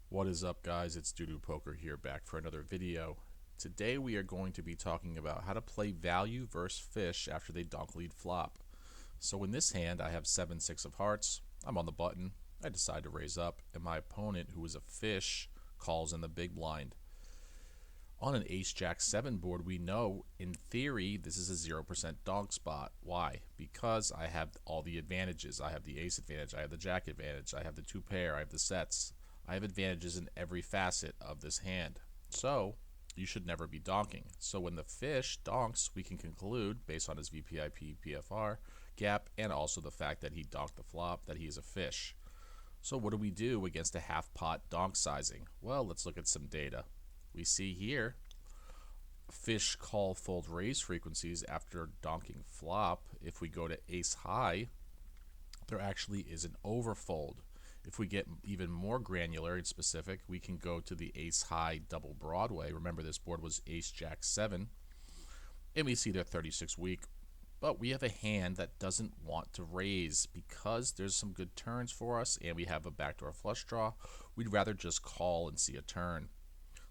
What is up, guys? It's Doodoo Poker here, back for another video. Today we are going to be talking about how to play value versus fish after they donk lead flop. So in this hand I have 7-6 of hearts. I'm on the button. I decide to raise up, and my opponent, who is a fish, calls in the big blind. On an ace-jack-7 board, we know in theory this is a 0% donk spot. Why? Because I have all the advantages. I have the ace advantage, I have the jack advantage, I have the two pair, I have the sets. I have advantages in every facet of this hand. So you should never be donking. So when the fish donks, we can conclude, based on his VPIP PFR gap and also the fact that he donked the flop, that he is a fish. So what do we do against a half pot donk sizing? Well, let's look at some data. We see here fish call fold raise frequencies after donking flop. If we go to ace high, there actually is an overfold. If we get even more granular and specific, we can go to the ace high double Broadway. Remember, this board was ace jack 7, and we see they're 36 weak. But we have a hand that doesn't want to raise because there's some good turns for us and we have a backdoor flush draw. We'd rather just call and see a turn.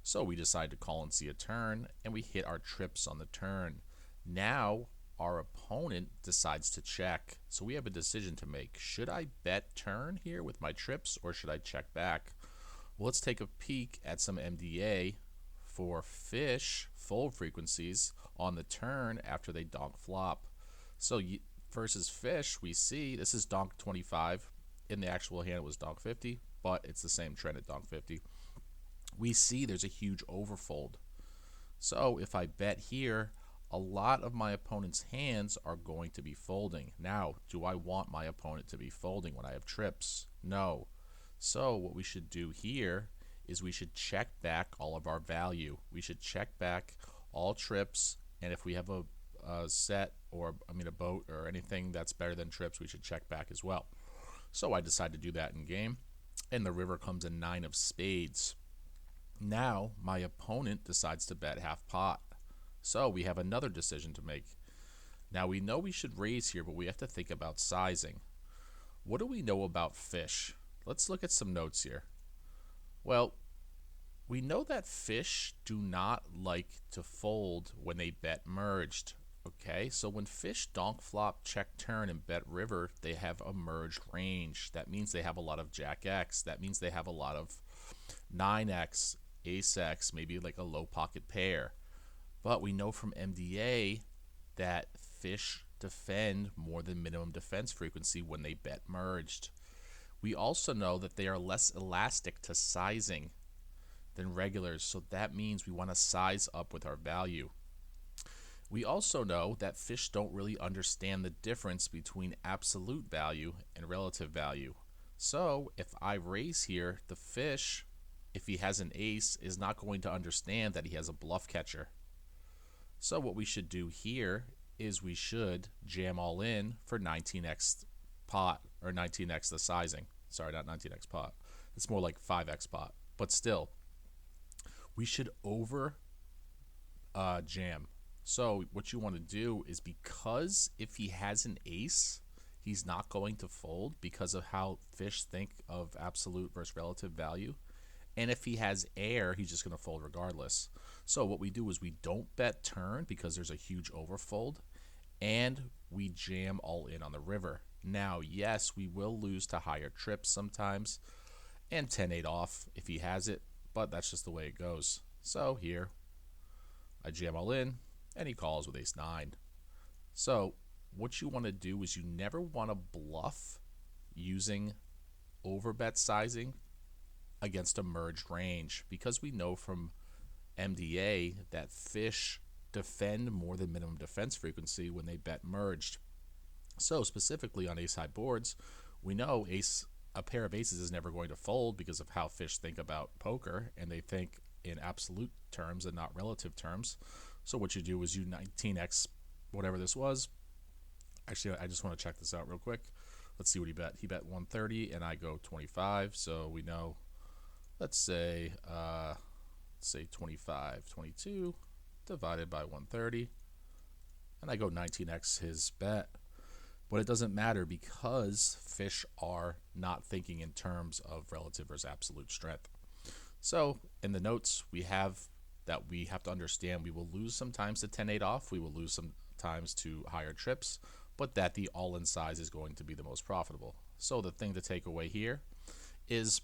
So we decide to call and see a turn, and we hit our trips on the turn. Now our opponent decides to check. So we have a decision to make. Should I bet turn here with my trips, or should I check back? Well, let's take a peek at some MDA for fish fold frequencies on the turn after they donk flop. So versus fish, we see this is donk 25. In the actual hand, it was donk 50, but it's the same trend at donk 50. We see there's a huge overfold. So if I bet here, a lot of my opponent's hands are going to be folding. Now, do I want my opponent to be folding when I have trips? No. So what we should do here is we should check back all of our value. We should check back all trips, and if we have a set, or a boat or anything that's better than trips, we should check back as well. So I decide to do that in game, and the river comes in 9 of spades. Now my opponent decides to bet half pot. So we have another decision to make. Now we know we should raise here, but we have to think about sizing. What do we know about fish? Let's look at some notes here. Well, we know that fish do not like to fold when they bet merged. Okay, so when fish donk flop, check turn, and bet river, they have a merged range. That means they have a lot of jack X. That means they have a lot of 9X, ace X, maybe like a low pocket pair. But we know from MDA that fish defend more than minimum defense frequency when they bet merged. We also know that they are less elastic to sizing than regulars, so that means we want to size up with our value. We also know that fish don't really understand the difference between absolute value and relative value. So if I raise here, the fish, if he has an ace, is not going to understand that he has a bluff catcher. So what we should do here is we should jam all in for 19x pot, or 19x the sizing. Sorry, not 19x pot. It's more like 5x pot. But still, we should over jam. So what you want to do is, because if he has an ace, he's not going to fold because of how fish think of absolute versus relative value. And if he has air, he's just going to fold regardless. So what we do is we don't bet turn because there's a huge overfold, and we jam all in on the river. Now, yes, we will lose to higher trips sometimes, and 10-8 off if he has it, but that's just the way it goes. So here, I jam all in, and he calls with ace 9. So what you want to do is you never want to bluff using overbet sizing against a merged range, because we know from MDA that fish defend more than minimum defense frequency when they bet merged. So specifically on ace high boards, we know a pair of aces is never going to fold because of how fish think about poker, and they think in absolute terms and not relative terms. So what you do is you 19x whatever this was. Actually, I just want to check this out real quick. Let's see what he bet. He bet 130 and I go 25. So we know, let's say 25, 22 divided by 130, and I go 19x his bet. But it doesn't matter because fish are not thinking in terms of relative versus absolute strength. So in the notes, we have that we have to understand we will lose sometimes to 10-8 off, we will lose sometimes to higher trips, but that the all-in size is going to be the most profitable. So the thing to take away here is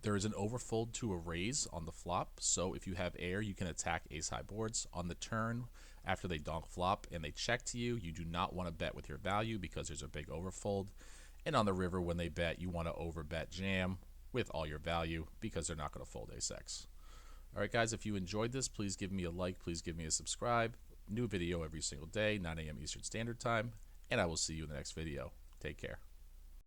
there is an overfold to a raise on the flop. So if you have air, you can attack ace high boards. On the turn, after they donk flop and they check to you, you do not want to bet with your value because there's a big overfold. And on the river, when they bet, you want to overbet jam with all your value because they're not going to fold ace X. All right, guys, if you enjoyed this, please give me a like. Please give me a subscribe. New video every single day, 9 a.m. Eastern Standard Time. And I will see you in the next video. Take care.